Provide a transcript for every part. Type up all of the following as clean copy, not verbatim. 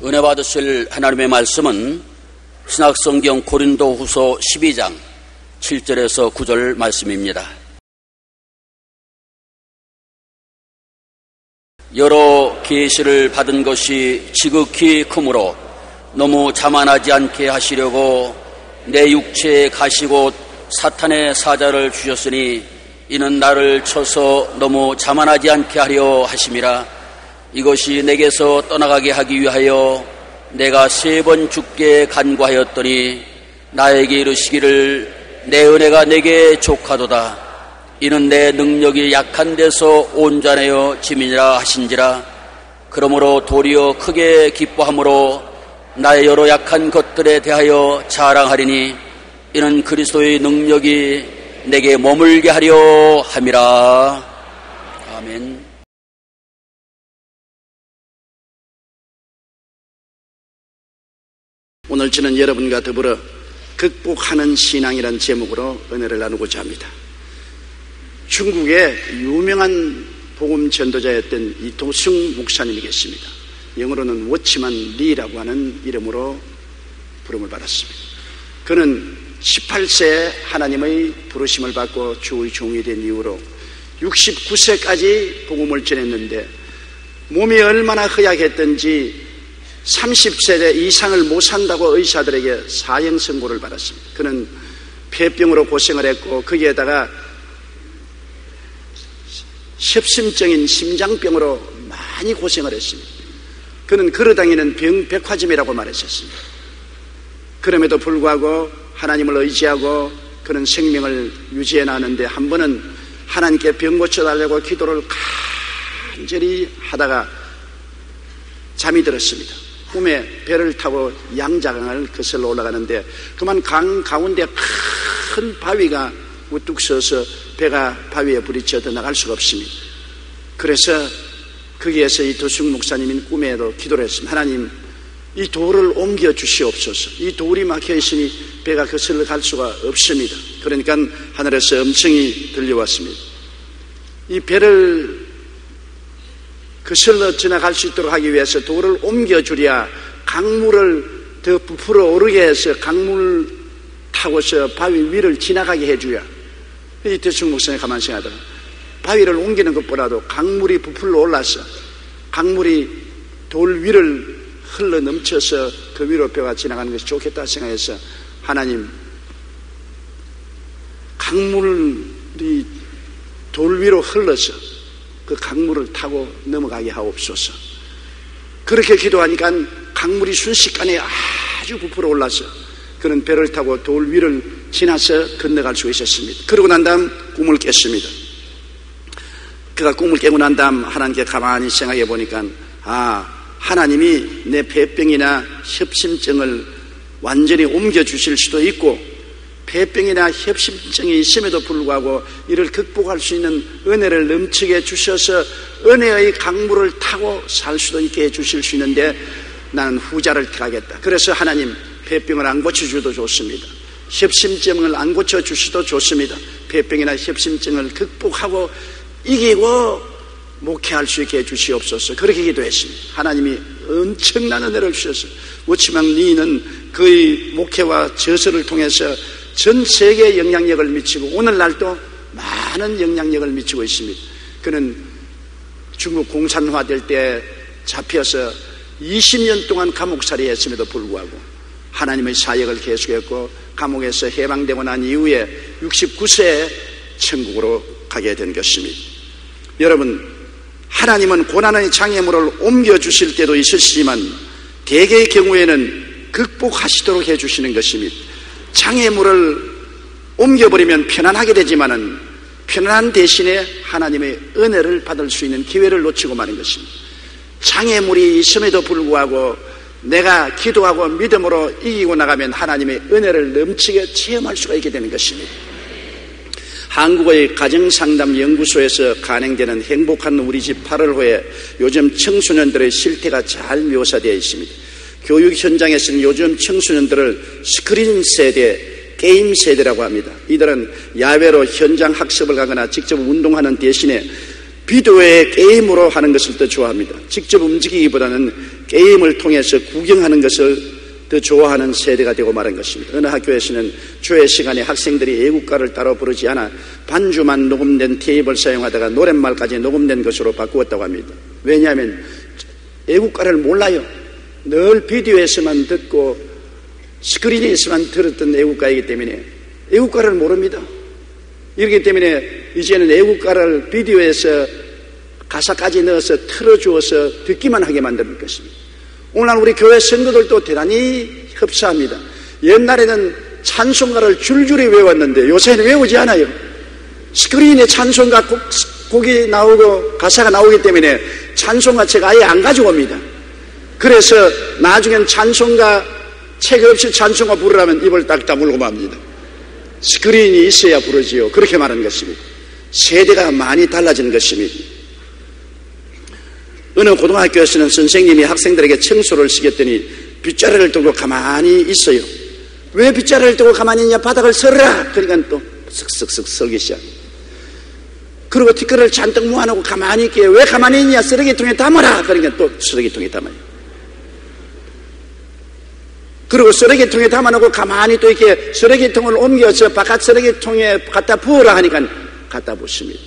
은혜 받으실 하나님의 말씀은 신약성경 고린도후서 12장 7절에서 9절 말씀입니다. 여러 계시를 받은 것이 지극히 크므로 너무 자만하지 않게 하시려고 내 육체에 가시곧 사탄의 사자를 주셨으니 이는 나를 쳐서 너무 자만하지 않게 하려 하심이라. 이것이 내게서 떠나가게 하기 위하여 내가 3번 주께 간구하였더니 나에게 이르시기를 내 은혜가 내게 족하도다. 이는 내 능력이 약한 데서 온전하여 짐이니라 하신지라. 그러므로 도리어 크게 기뻐함으로 나의 여러 약한 것들에 대하여 자랑하리니 이는 그리스도의 능력이 내게 머물게 하려 함이라. 아멘. 오늘 저는 여러분과 더불어 극복하는 신앙이라는 제목으로 은혜를 나누고자 합니다. 중국의 유명한 복음 전도자였던 이도승 목사님이 계십니다. 영어로는 워치만 리라고 하는 이름으로 부름을 받았습니다. 그는 18세에 하나님의 부르심을 받고 주의 종이 된 이후로 69세까지 복음을 전했는데 몸이 얼마나 허약했던지 30세 이상을 못 산다고 의사들에게 사형 선고를 받았습니다. 그는 폐병으로 고생을 했고 거기에다가 협심증인 심장병으로 많이 고생을 했습니다. 그는 걸어다니는 백화점이라고 말했었습니다. 그럼에도 불구하고 하나님을 의지하고 그는 생명을 유지해 나가는데 한 번은 하나님께 병 고쳐달라고 기도를 간절히 하다가 잠이 들었습니다. 꿈에 배를 타고 양자강을 거슬러 올라가는데 그만 강 가운데 큰 바위가 우뚝 서서 배가 바위에 부딪혀도 나갈 수가 없습니다. 그래서 거기에서 이 도승 목사님이 꿈에도 기도를 했습니다. 하나님, 이 돌을 옮겨 주시옵소서. 이 돌이 막혀 있으니 배가 거슬러 갈 수가 없습니다. 그러니까 하늘에서 음성이 들려왔습니다. 이 배를 거슬러 지나갈 수 있도록 하기 위해서 돌을 옮겨주랴 강물을 더 부풀어 오르게 해서 강물 타고서 바위 위를 지나가게 해주랴. 이 대충 목사님 가만히 생각하다가 바위를 옮기는 것보다도 강물이 부풀러 올라서 강물이 돌 위를 흘러 넘쳐서 그 위로 배가 지나가는 것이 좋겠다 생각해서 하나님, 강물이 돌 위로 흘러서 그 강물을 타고 넘어가게 하옵소서. 그렇게 기도하니까 강물이 순식간에 아주 부풀어 올라서 그는 배를 타고 돌 위를 지나서 건너갈 수 있었습니다. 그러고 난 다음 꿈을 깼습니다. 그가 꿈을 깨고 난 다음 하나님께 가만히 생각해 보니까 하나님이 내 폐병이나 협심증을 완전히 옮겨주실 수도 있고 폐병이나 협심증이 있음에도 불구하고 이를 극복할 수 있는 은혜를 넘치게 주셔서 은혜의 강물을 타고 살 수도 있게 해주실 수 있는데 나는 후자를 택하겠다. 그래서 하나님, 폐병을 안 고쳐주셔도 좋습니다. 협심증을 안 고쳐주셔도 좋습니다. 폐병이나 협심증을 극복하고 이기고 목회할 수 있게 해주시옵소서. 그렇게 기도했습니다. 하나님이 엄청난 은혜를 주셔서 워치만 리는 그의 목회와 저서를 통해서 전 세계에 영향력을 미치고 오늘날도 많은 영향력을 미치고 있습니다. 그는 중국 공산화될 때 잡혀서 20년 동안 감옥살이 했음에도 불구하고 하나님의 사역을 계속했고 감옥에서 해방되고 난 이후에 69세에 천국으로 가게 된 것입니다. 여러분, 하나님은 고난의 장애물을 옮겨주실 때도 있으시지만 대개의 경우에는 극복하시도록 해주시는 것입니다. 장애물을 옮겨버리면 편안하게 되지만은 편안한 대신에 하나님의 은혜를 받을 수 있는 기회를 놓치고 마는 것입니다. 장애물이 있음에도 불구하고 내가 기도하고 믿음으로 이기고 나가면 하나님의 은혜를 넘치게 체험할 수가 있게 되는 것입니다. 한국의 가정상담연구소에서 간행되는 행복한 우리 집 8월호에 요즘 청소년들의 실태가 잘 묘사되어 있습니다. 교육 현장에서는 요즘 청소년들을 스크린 세대, 게임 세대라고 합니다. 이들은 야외로 현장 학습을 가거나 직접 운동하는 대신에 비디오의 게임으로 하는 것을 더 좋아합니다. 직접 움직이기보다는 게임을 통해서 구경하는 것을 더 좋아하는 세대가 되고 말한 것입니다. 어느 학교에서는 조회 시간에 학생들이 애국가를 따로 부르지 않아 반주만 녹음된 테이프를 사용하다가 노랫말까지 녹음된 것으로 바꾸었다고 합니다. 왜냐하면 애국가를 몰라요. 늘 비디오에서만 듣고 스크린에서만 들었던 애국가이기 때문에 애국가를 모릅니다. 이렇기 때문에 이제는 애국가를 비디오에서 가사까지 넣어서 틀어주어서 듣기만 하게 만드는 것입니다. 오늘날 우리 교회 성도들도 대단히 흡사합니다. 옛날에는 찬송가를 줄줄이 외웠는데 요새는 외우지 않아요. 스크린에 찬송가 곡이 나오고 가사가 나오기 때문에 찬송가 책 아예 안 가져옵니다. 그래서 나중엔 찬송가 책 없이 찬송가 부르라면 입을 딱 다물고 맙니다. 스크린이 있어야 부르지요. 그렇게 말하는 것입니다. 세대가 많이 달라진 것입니다. 어느 고등학교에서는 선생님이 학생들에게 청소를 시켰더니 빗자루를 들고 가만히 있어요. 왜 빗자루를 들고 가만히 있냐? 바닥을 썰어라. 그러니까 또 쓱쓱쓱 썰기 시작. 그리고 티끌을 잔뜩 모아놓고 가만히 있게. 왜 가만히 있냐? 쓰레기통에 담아라. 그러니까 또 쓰레기통에 담아요. 그리고 쓰레기통에 담아놓고 가만히 또 이렇게 쓰레기통을 옮겨서 바깥 쓰레기통에 갖다 부어라 하니까 갖다 붓습니다.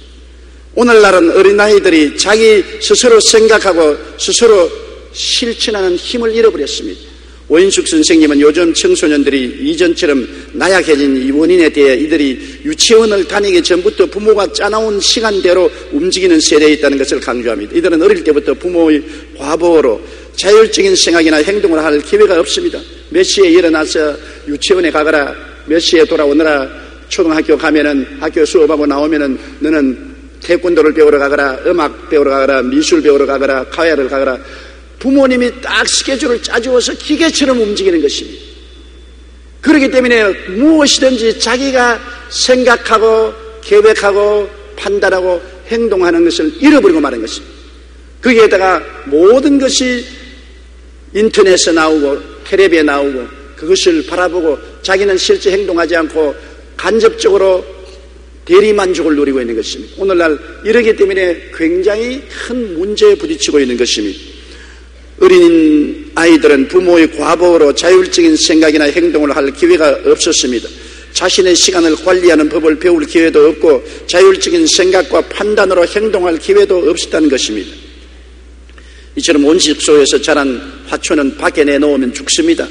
오늘날은 어린아이들이 자기 스스로 생각하고 스스로 실천하는 힘을 잃어버렸습니다. 오인숙 선생님은 요즘 청소년들이 이전처럼 나약해진 이 원인에 대해 이들이 유치원을 다니기 전부터 부모가 짜놓은 시간대로 움직이는 세대에 있다는 것을 강조합니다. 이들은 어릴 때부터 부모의 과보로 자율적인 생각이나 행동을 할 기회가 없습니다. 몇 시에 일어나서 유치원에 가거라, 몇 시에 돌아오느라, 초등학교 가면은 학교 수업하고 나오면은 너는 태권도를 배우러 가거라, 음악 배우러 가거라, 미술 배우러 가거라, 카야를 가거라. 부모님이 딱 스케줄을 짜주어서 기계처럼 움직이는 것입니다. 그렇기 때문에 무엇이든지 자기가 생각하고 계획하고 판단하고 행동하는 것을 잃어버리고 마는 것입니다. 거기에다가 모든 것이 인터넷에 나오고 텔레비에 나오고 그것을 바라보고 자기는 실제 행동하지 않고 간접적으로 대리만족을 누리고 있는 것입니다. 오늘날 이러기 때문에 굉장히 큰 문제에 부딪히고 있는 것입니다. 어린 아이들은 부모의 과보로 자율적인 생각이나 행동을 할 기회가 없었습니다. 자신의 시간을 관리하는 법을 배울 기회도 없고 자율적인 생각과 판단으로 행동할 기회도 없었다는 것입니다. 이처럼 온실 속에서 자란 화초는 밖에 내놓으면 죽습니다.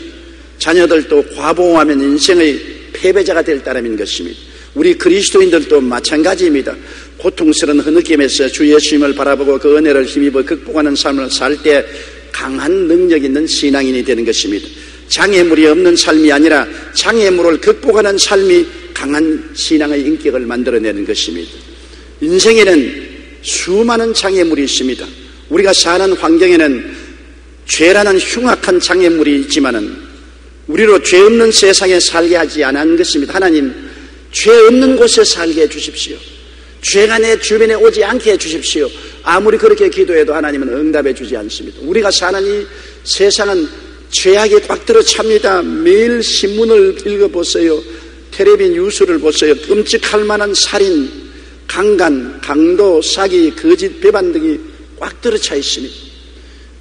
자녀들도 과보하면 인생의 패배자가 될 따름인 것입니다. 우리 그리스도인들도 마찬가지입니다. 고통스러운 흐느낌에서 주 예수님을 바라보고 그 은혜를 힘입어 극복하는 삶을 살 때 강한 능력 있는 신앙인이 되는 것입니다. 장애물이 없는 삶이 아니라 장애물을 극복하는 삶이 강한 신앙의 인격을 만들어내는 것입니다. 인생에는 수많은 장애물이 있습니다. 우리가 사는 환경에는 죄라는 흉악한 장애물이 있지만은 우리로 죄 없는 세상에 살게 하지 않은 것입니다. 하나님, 죄 없는 곳에 살게 해주십시오. 죄가 내 주변에 오지 않게 해주십시오. 아무리 그렇게 기도해도 하나님은 응답해 주지 않습니다. 우리가 사는 이 세상은 죄악이 꽉 들어 찹니다. 매일 신문을 읽어보세요. 텔레비 뉴스를 보세요. 끔찍할 만한 살인, 강간, 강도, 사기, 거짓, 배반 등이 꽉 들어 차 있습니다.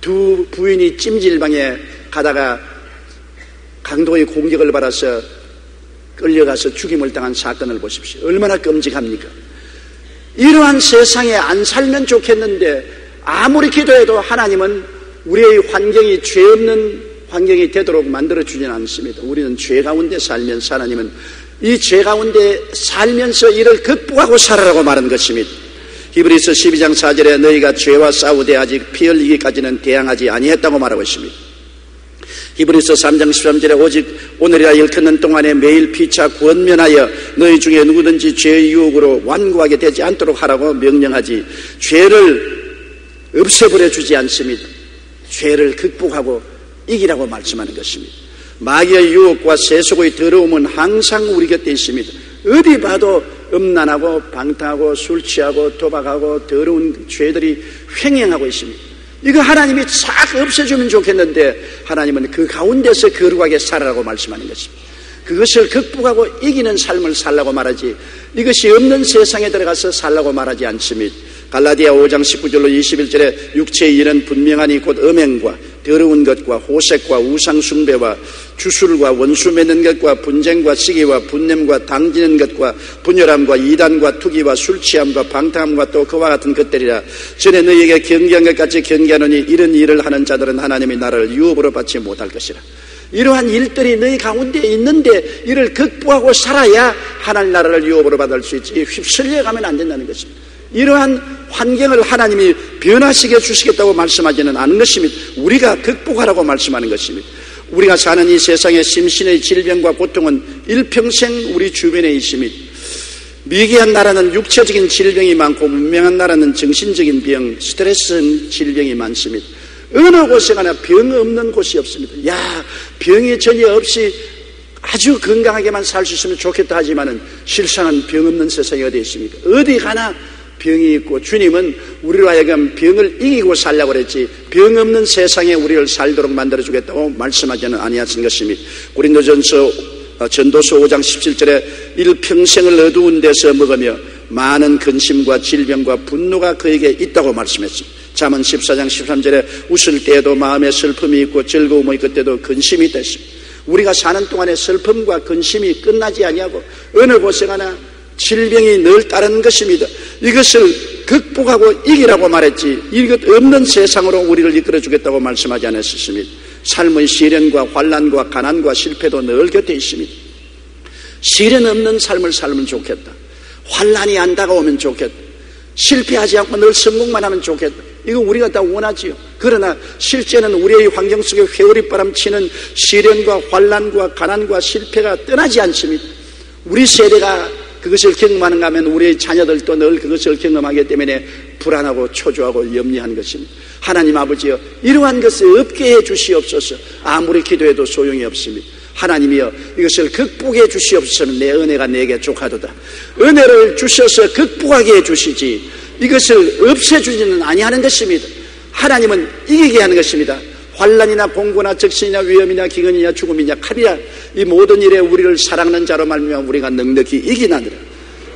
두 부인이 찜질방에 가다가 강도의 공격을 받아서 끌려가서 죽임을 당한 사건을 보십시오. 얼마나 끔찍합니까? 이러한 세상에 안 살면 좋겠는데 아무리 기도해도 하나님은 우리의 환경이 죄 없는 환경이 되도록 만들어주지는 않습니다. 우리는 죄 가운데 살면서 하나님은 이 죄 가운데 살면서 이를 극복하고 살아라고 말한 것입니다. 히브리서 12장 4절에 너희가 죄와 싸우되 아직 피 흘리기까지는 대항하지 아니했다고 말하고 있습니다. 히브리서 3장 13절에 오직 오늘이라 일컫는 동안에 매일 피차 권면하여 너희 중에 누구든지 죄의 유혹으로 완고하게 되지 않도록 하라고 명령하지 죄를 없애버려 주지 않습니다. 죄를 극복하고 이기라고 말씀하는 것입니다. 마귀의 유혹과 세속의 더러움은 항상 우리 곁에 있습니다. 어디 봐도 음란하고 방탕하고 술 취하고 도박하고 더러운 죄들이 횡행하고 있습니다. 이거 하나님이 싹 없애주면 좋겠는데 하나님은 그 가운데서 거룩하게 살아라고 말씀하는 것입니다. 그것을 극복하고 이기는 삶을 살라고 말하지 이것이 없는 세상에 들어가서 살라고 말하지 않습니다. 갈라디아 5장 19절로 21절에 육체의 일은 분명하니 곧 음행과 더러운 것과 호색과 우상숭배와 주술과 원수 맺는 것과 분쟁과 시기와 분냄과 당지는 것과 분열함과 이단과 투기와 술취함과 방탕함과 또 그와 같은 것들이라. 전에 너희에게 경계한 것 같이 경계하노니 이런 일을 하는 자들은 하나님이 나를 유업으로 받지 못할 것이라. 이러한 일들이 너희 가운데 있는데 이를 극복하고 살아야 하나님 나라를 유업으로 받을 수 있지 휩쓸려가면 안 된다는 것입니다. 이러한 환경을 하나님이 변화시켜 주시겠다고 말씀하지는 않은 것입니다. 우리가 극복하라고 말씀하는 것입니다. 우리가 사는 이 세상의 심신의 질병과 고통은 일평생 우리 주변에 있습니다. 미개한 나라는 육체적인 질병이 많고 문명한 나라는 정신적인 병, 스트레스 질병이 많습니다. 어느 곳에 가나 병 없는 곳이 없습니다. 병이 전혀 없이 아주 건강하게만 살 수 있으면 좋겠다 하지만은 실상은 병 없는 세상이 어디 있습니까? 어디 가나 병이 있고, 주님은 우리로 하여금 병을 이기고 살려고 그랬지 병 없는 세상에 우리를 살도록 만들어주겠다고 말씀하지는 아니하신 것입니다. 고린도전서 전도서 5장 17절에 일평생을 어두운 데서 먹으며 많은 근심과 질병과 분노가 그에게 있다고 말씀했습니다. 잠언 14장 13절에 웃을 때에도 마음에 슬픔이 있고 즐거움이 있을 때도 근심이 있다 했습니다. 우리가 사는 동안에 슬픔과 근심이 끝나지 아니하고 어느 곳에 가나 질병이 늘 따르는 것입니다. 이것을 극복하고 이기라고 말했지 이것 없는 세상으로 우리를 이끌어주겠다고 말씀하지 않았습니다. 삶의 시련과 환난과 가난과 실패도 늘 곁에 있습니다. 시련 없는 삶을 살면 좋겠다. 환난이 안 다가오면 좋겠다. 실패하지 않고 늘 성공만 하면 좋겠다. 이거 우리가 다 원하지요. 그러나 실제는 우리의 환경 속에 회오리바람 치는 시련과 환난과 가난과 실패가 떠나지 않습니다. 우리 세대가 그것을 경험하는가 하면 우리의 자녀들도 늘 그것을 경험하기 때문에 불안하고 초조하고 염려한 것입니다. 하나님 아버지여, 이러한 것을 없게 해 주시옵소서. 아무리 기도해도 소용이 없습니다. 하나님이여, 이것을 극복해 주시옵소서. 내 은혜가 내게 족하도다. 은혜를 주셔서 극복하게 해 주시지 이것을 없애주지는 아니하는 것입니다. 하나님은 이기게 하는 것입니다. 환난이나 공고나 적신이나 위험이나 기근이나 죽음이냐 칼이야, 이 모든 일에 우리를 사랑하는 자로 말미암아 우리가 넉넉히 이기나니라.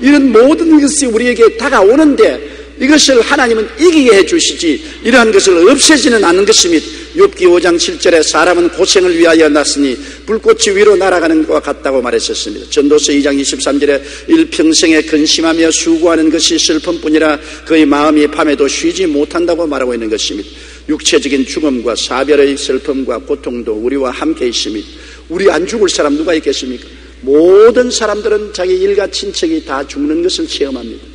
이런 모든 것이 우리에게 다가오는데 이것을 하나님은 이기게 해주시지 이러한 것을 없애지는 않는 것입니다. 욥기 5장 7절에 사람은 고생을 위하여 났으니 불꽃이 위로 날아가는 것과 같다고 말했었습니다. 전도서 2장 23절에 일평생에 근심하며 수고하는 것이 슬픔뿐이라 그의 마음이 밤에도 쉬지 못한다고 말하고 있는 것입니다. 육체적인 죽음과 사별의 슬픔과 고통도 우리와 함께 있습니다. 우리 안 죽을 사람 누가 있겠습니까? 모든 사람들은 자기 일가 친척이 다 죽는 것을 체험합니다.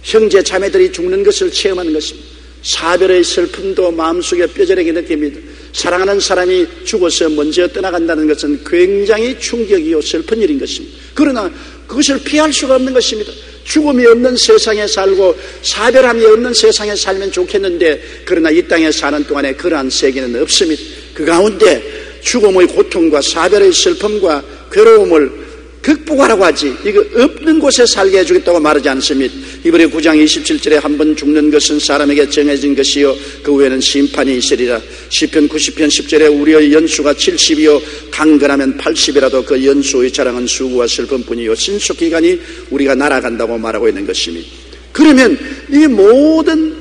형제 자매들이 죽는 것을 체험하는 것입니다. 사별의 슬픔도 마음속에 뼈저리게 느낍니다. 사랑하는 사람이 죽어서 먼저 떠나간다는 것은 굉장히 충격이요 슬픈 일인 것입니다. 그러나 그것을 피할 수가 없는 것입니다. 죽음이 없는 세상에 살고 사별함이 없는 세상에 살면 좋겠는데, 그러나 이 땅에 사는 동안에 그러한 세계는 없습니다. 그 가운데 죽음의 고통과 사별의 슬픔과 괴로움을 극복하라고 하지 이거 없는 곳에 살게 해주겠다고 말하지 않습니다. 이번에 9장 27절에 한 번 죽는 것은 사람에게 정해진 것이요 그 후에는 심판이 있으리라. 시편 90편 10절에 우리의 연수가 70이요 강건하면 80이라도 그 연수의 자랑은 수고와 슬픔뿐이요 신속기간이 우리가 날아간다고 말하고 있는 것입니다. 그러면 이 모든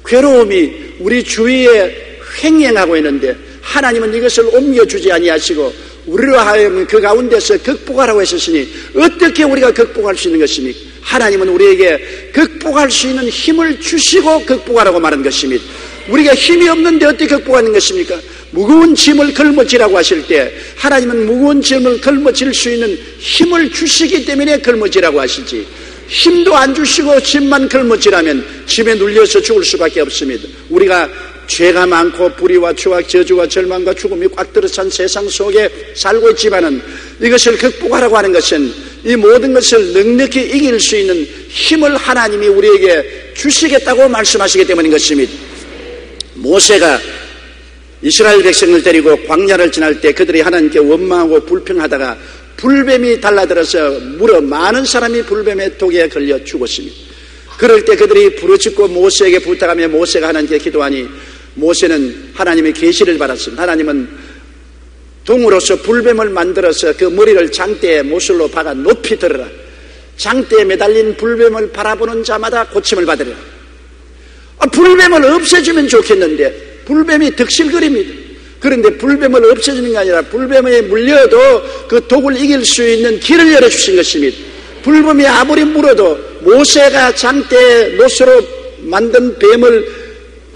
괴로움이 우리 주위에 횡행하고 있는데 하나님은 이것을 옮겨주지 아니하시고 우리로 하여금 그 가운데서 극복하라고 했으니 어떻게 우리가 극복할 수 있는 것입니까? 하나님은 우리에게 극복할 수 있는 힘을 주시고 극복하라고 말한 것입니다. 우리가 힘이 없는데 어떻게 극복하는 것입니까? 무거운 짐을 걸머지라고 하실 때 하나님은 무거운 짐을 걸머질 수 있는 힘을 주시기 때문에 걸머지라고 하시지, 힘도 안 주시고 짐만 걸머지라면 짐에 눌려서 죽을 수밖에 없습니다. 우리가 죄가 많고 불의와 추악, 저주와 절망과 죽음이 꽉 들어찬 세상 속에 살고 있지만은 이것을 극복하라고 하는 것은 이 모든 것을 넉넉히 이길 수 있는 힘을 하나님이 우리에게 주시겠다고 말씀하시기 때문인 것입니다. 모세가 이스라엘 백성을 데리고 광야를 지날 때 그들이 하나님께 원망하고 불평하다가 불뱀이 달라들어서 무려 많은 사람이 불뱀의 독에 걸려 죽었습니다. 그럴 때 그들이 부르짖고 모세에게 부탁하며 모세가 하나님께 기도하니 모세는 하나님의 계시를 받았습니다. 하나님은 동으로서 불뱀을 만들어서 그 머리를 장대에 못을로 박아 높이 들어라. 장대에 매달린 불뱀을 바라보는 자마다 고침을 받으리라. 불뱀을 없애주면 좋겠는데 불뱀이 득실거립니다. 그런데 불뱀을 없애주는 게 아니라 불뱀에 물려도 그 독을 이길 수 있는 길을 열어주신 것입니다. 불뱀이 아무리 물어도 모세가 장대에 노수로 만든 뱀을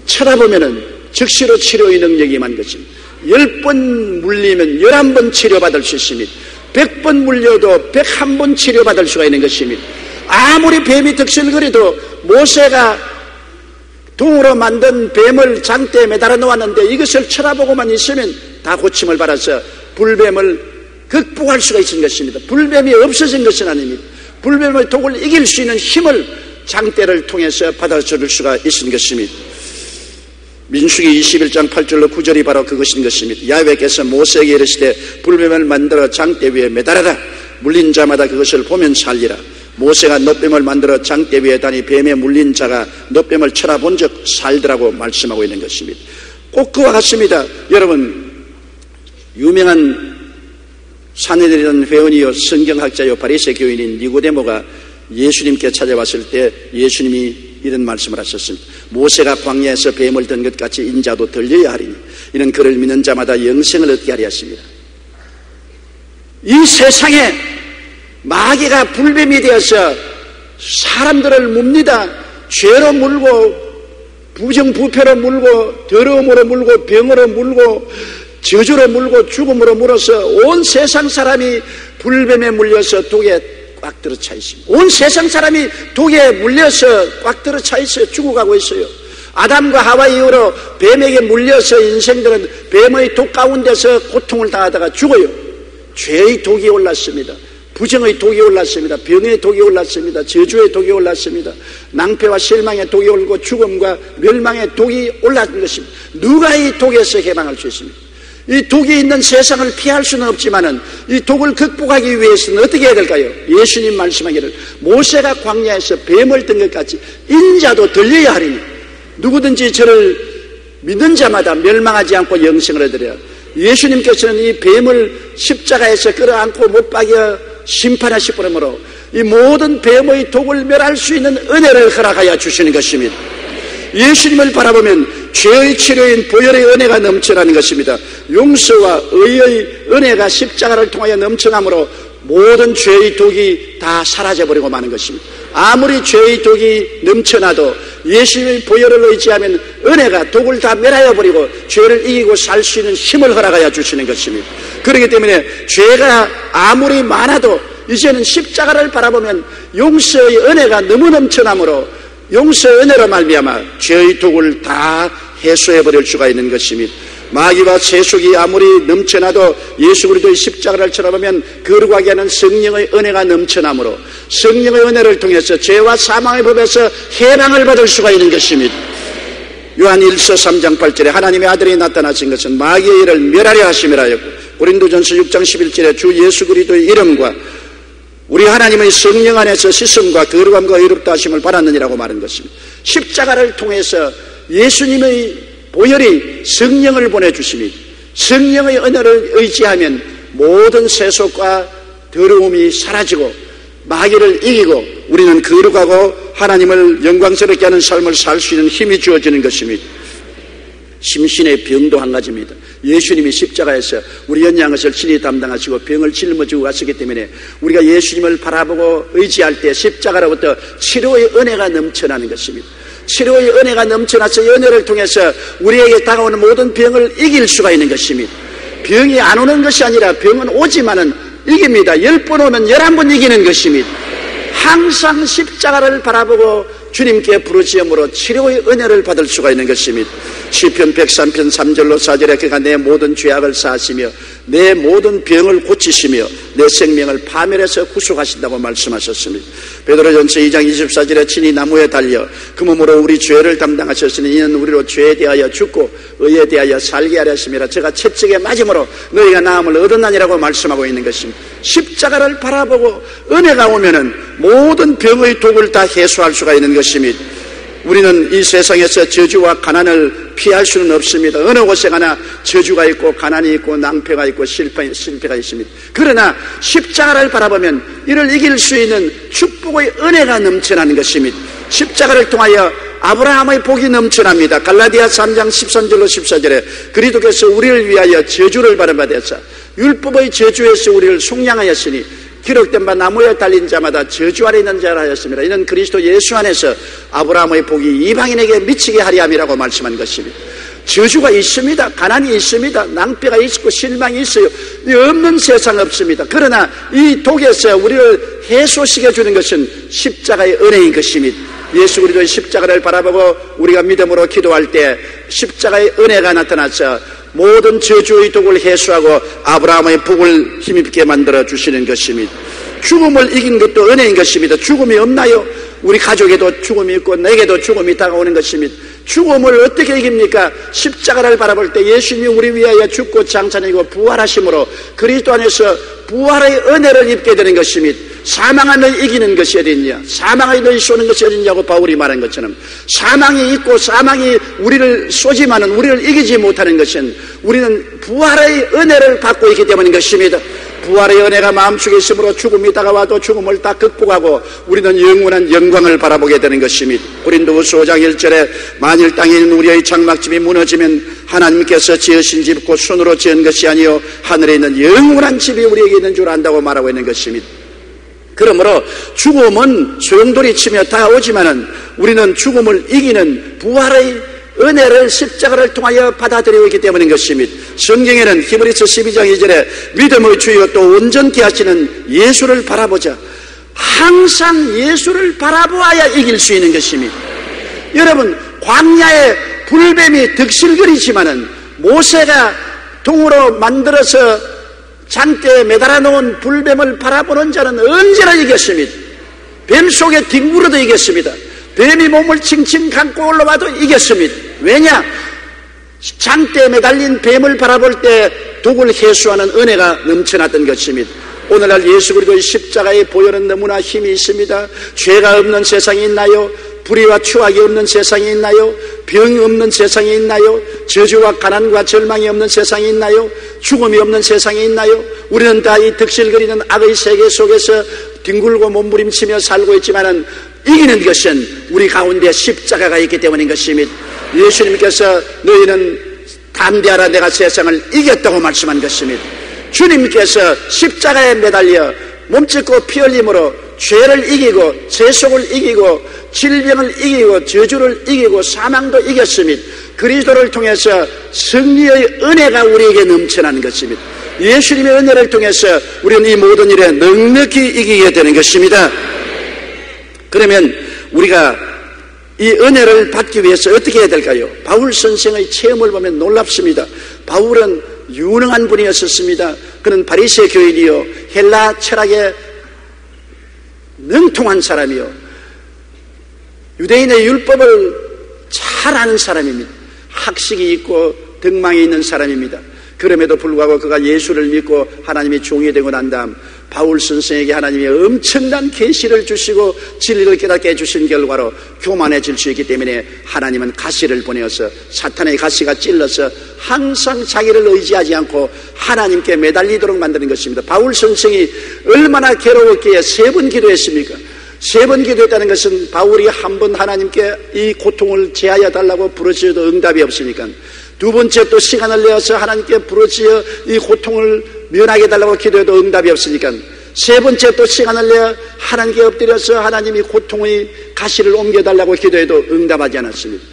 쳐다보면은 즉시로 치료의 능력이 임한 것입니다. 10번 물리면 11번 치료받을 수 있습니다. 100번 물려도 101번 치료받을 수가 있는 것입니다. 아무리 뱀이 득실거려도 모세가 동으로 만든 뱀을 장대에 매달아 놓았는데 이것을 쳐다보고만 있으면 다 고침을 받아서 불뱀을 극복할 수가 있는 것입니다. 불뱀이 없어진 것은 아닙니다. 불뱀의 독을 이길 수 있는 힘을 장대를 통해서 받아줄 수가 있는 것입니다. 민수기 21장 8절로 9절이 바로 그것인 것입니다. 야훼께서 모세에게 이르시되 불뱀을 만들어 장대 위에 매달아라. 물린 자마다 그것을 보면 살리라. 모세가 놋뱀을 만들어 장대 위에 다니 뱀에 물린 자가 놋뱀을 쳐다본 적 살더라고 말씀하고 있는 것입니다. 꼭 그와 같습니다. 여러분, 유명한 산헤드린 회원이요 성경학자요 바리새 교인인 니고데모가 예수님께 찾아왔을 때 예수님이 이런 말씀을 하셨습니다. 모세가 광야에서 뱀을 든 것 같이 인자도 들려야 하리니 이는 그를 믿는 자마다 영생을 얻게 하리 하십니다. 이 세상에 마귀가 불뱀이 되어서 사람들을 뭅니다. 죄로 물고 부정부패로 물고 더러움으로 물고 병으로 물고 저주로 물고 죽음으로 물어서 온 세상 사람이 불뱀에 물려서 독에 꽉 들어차 있습니다. 온 세상 사람이 독에 물려서 꽉 들어차 있어요. 죽어가고 있어요. 아담과 하와 이후로 뱀에게 물려서 인생들은 뱀의 독 가운데서 고통을 당하다가 죽어요. 죄의 독이 올랐습니다. 부정의 독이 올랐습니다. 병의 독이 올랐습니다. 저주의 독이 올랐습니다. 낭패와 실망의 독이 올고 죽음과 멸망의 독이 올랐는 것입니다. 누가 이 독에서 해방할 수 있습니까? 이 독이 있는 세상을 피할 수는 없지만은 이 독을 극복하기 위해서는 어떻게 해야 될까요? 예수님 말씀하기를 모세가 광야에서 뱀을 든 것 같이 인자도 들려야 하리니 누구든지 저를 믿는 자마다 멸망하지 않고 영생을 얻으리라. 예수님께서는 이 뱀을 십자가에서 끌어안고 못 박여 심판하시므로 이 모든 뱀의 독을 멸할 수 있는 은혜를 허락하여 주시는 것입니다. 예수님을 바라보면 죄의 치료인 보혈의 은혜가 넘쳐나는 것입니다. 용서와 의의 은혜가 십자가를 통하여 넘쳐나므로 모든 죄의 독이 다 사라져버리고 마는 것입니다. 아무리 죄의 독이 넘쳐나도 예수님의 보혈을 의지하면 은혜가 독을 다 멸하여버리고 죄를 이기고 살 수 있는 힘을 허락하여 주시는 것입니다. 그렇기 때문에 죄가 아무리 많아도 이제는 십자가를 바라보면 용서의 은혜가 너무 넘쳐나므로 용서의 은혜로 말미암아 죄의 독을 다 해소해버릴 수가 있는 것입니다. 마귀와 세속이 아무리 넘쳐나도 예수 그리스도의 십자가를 쳐다보면 거룩하게 하는 성령의 은혜가 넘쳐나므로 성령의 은혜를 통해서 죄와 사망의 법에서 해방을 받을 수가 있는 것입니다. 요한 1서 3장 8절에 하나님의 아들이 나타나신 것은 마귀의 일을 멸하려 하심이라 하였고 고린도전서 6장 11절에 주 예수 그리스도의 이름과 우리 하나님의 성령 안에서 씻음과 거룩함과 의롭다 하심을 받았느니라고 말한 것입니다. 십자가를 통해서 예수님의 보혈이 성령을 보내주십니다. 성령의 은혜를 의지하면 모든 세속과 더러움이 사라지고 마귀를 이기고 우리는 거룩하고 하나님을 영광스럽게 하는 삶을 살 수 있는 힘이 주어지는 것입니다. 심신의 병도 한 가지입니다. 예수님이 십자가에서 우리 연약한 것을 친히 담당하시고 병을 짊어지고 갔었기 때문에 우리가 예수님을 바라보고 의지할 때 십자가로부터 치료의 은혜가 넘쳐나는 것입니다. 치료의 은혜가 넘쳐나서 이 은혜를 통해서 우리에게 다가오는 모든 병을 이길 수가 있는 것입니다. 병이 안 오는 것이 아니라 병은 오지만은 이깁니다. 10번 오면 11번 이기는 것입니다. 항상 십자가를 바라보고 주님께 부르짖음으로 치료의 은혜를 받을 수가 있는 것입니다. 시편 103편 3절로 4절에 그가 내 모든 죄악을 사하시며 내 모든 병을 고치시며 내 생명을 파멸해서 구속하신다고 말씀하셨습니다. 베드로전서 2장 24절에 친히 나무에 달려 그 몸으로 우리 죄를 담당하셨으니 이는 우리로 죄에 대하여 죽고 의에 대하여 살게 하려 하심이라. 제가 채찍에 맞음으로 너희가 나음을 얻었나니라고 말씀하고 있는 것입니다. 십자가를 바라보고 은혜가 오면은 모든 병의 독을 다 해소할 수가 있는 것입니다. 우리는 이 세상에서 저주와 가난을 피할 수는 없습니다. 어느 곳에 가나 저주가 있고 가난이 있고 낭패가 있고 실패가 있습니다. 그러나 십자가를 바라보면 이를 이길 수 있는 축복의 은혜가 넘쳐나는 것입니다. 십자가를 통하여 아브라함의 복이 넘쳐납니다. 갈라디아 3장 13절로 14절에 그리스도께서 우리를 위하여 저주를 받은 바 되사 율법의 저주에서 우리를 속량하였으니 기록된 바 나무에 달린 자마다 저주 아래 있는 자라 하였습니다. 이는 그리스도 예수 안에서 아브라함의 복이 이방인에게 미치게 하리 함이라고 말씀한 것입니다. 저주가 있습니다. 가난이 있습니다. 낭비가 있고 실망이 있어요. 없는 세상 없습니다. 그러나 이 독에서 우리를 해소시켜 주는 것은 십자가의 은혜인 것입니다. 예수 그리스도의 십자가를 바라보고 우리가 믿음으로 기도할 때 십자가의 은혜가 나타나서 모든 저주의 독을 해소하고 아브라함의 복을 힘있게 만들어 주시는 것입니다. 죽음을 이긴 것도 은혜인 것입니다. 죽음이 없나요? 우리 가족에도 죽음이 있고 내게도 죽음이 다가오는 것입니다. 죽음을 어떻게 이깁니까? 십자가를 바라볼 때 예수님이 우리 위하여 죽고 장차이고 부활하심으로 그리스도 안에서 부활의 은혜를 입게 되는 것입니다. 사망을 너희 이기는 것이 어딨냐? 사망을 너희 쏘는 것이 어딨냐고 바울이 말한 것처럼 사망이 있고 사망이 우리를 쏘지만은 우리를 이기지 못하는 것은 우리는 부활의 은혜를 받고 있기 때문인 것입니다. 부활의 은혜가 마음속에 있으므로 죽음이 다가와도 죽음을 다 극복하고 우리는 영원한 영광을 바라보게 되는 것입니다. 고린도후서 5장 1절에 만일 땅에 있는 우리의 장막집이 무너지면 하나님께서 지으신 집 곧 손으로 지은 것이 아니요 하늘에 있는 영원한 집이 우리에게 있는 줄 안다고 말하고 있는 것입니다. 그러므로 죽음은 소용돌이치며 다가오지만은 우리는 죽음을 이기는 부활의 은혜를 십자가를 통하여 받아들이고 있기 때문인 것입니다. 성경에는 히브리서 12장 2절에 믿음의 주요 또 온전케 하시는 예수를 바라보자. 항상 예수를 바라보아야 이길 수 있는 것입니다. 여러분, 광야에 불뱀이 득실거리지만은 모세가 동으로 만들어서 장대에 매달아 놓은 불뱀을 바라보는 자는 언제나 이겼습니다. 뱀 속에 뒹굴어도 이겼습니다. 뱀이 몸을 칭칭 감고 올라와도 이겼습니다. 왜냐? 장대에 매달린 뱀을 바라볼 때 독을 해소하는 은혜가 넘쳐났던 것입니다. 오늘날 예수 그리스도의 십자가의 보혈은 너무나 힘이 있습니다. 죄가 없는 세상이 있나요? 불의와 추악이 없는 세상이 있나요? 병이 없는 세상이 있나요? 저주와 가난과 절망이 없는 세상이 있나요? 죽음이 없는 세상이 있나요? 우리는 다 이 득실거리는 악의 세계 속에서 뒹굴고 몸부림치며 살고 있지만은 이기는 것은 우리 가운데 십자가가 있기 때문인 것입니다. 예수님께서 너희는 담대하라 내가 세상을 이겼다고 말씀한 것입니다. 주님께서 십자가에 매달려 몸짓고 피 흘림으로 죄를 이기고 세속을 이기고 질병을 이기고 저주를 이기고 사망도 이겼습니다. 그리스도를 통해서 승리의 은혜가 우리에게 넘쳐나는 것입니다. 예수님의 은혜를 통해서 우리는 이 모든 일에 넉넉히 이기게 되는 것입니다. 그러면 우리가 이 은혜를 받기 위해서 어떻게 해야 될까요? 바울 선생의 체험을 보면 놀랍습니다. 바울은 유능한 분이었습니다. 그는 바리새 교인이요 헬라 철학에 능통한 사람이요 유대인의 율법을 잘 아는 사람입니다. 학식이 있고 덕망이 있는 사람입니다. 그럼에도 불구하고 그가 예수를 믿고 하나님의 종이 되고 난 다음 바울 선생에게 하나님이 엄청난 계시를 주시고 진리를 깨닫게 해주신 결과로 교만해질 수 있기 때문에 하나님은 가시를 보내어서 사탄의 가시가 찔러서 항상 자기를 의지하지 않고 하나님께 매달리도록 만드는 것입니다. 바울 선생이 얼마나 괴로웠기에 3번 기도했습니까? 3번 기도했다는 것은 바울이 한 번 하나님께 이 고통을 제하여 달라고 부르짖어도 응답이 없으니까 두 번째 또 시간을 내어서 하나님께 부르짖어 이 고통을 면하게 해달라고 기도해도 응답이 없으니까 세 번째 또 시간을 내어 하나님께 엎드려서 하나님이 고통의 가시를 옮겨달라고 기도해도 응답하지 않았습니다.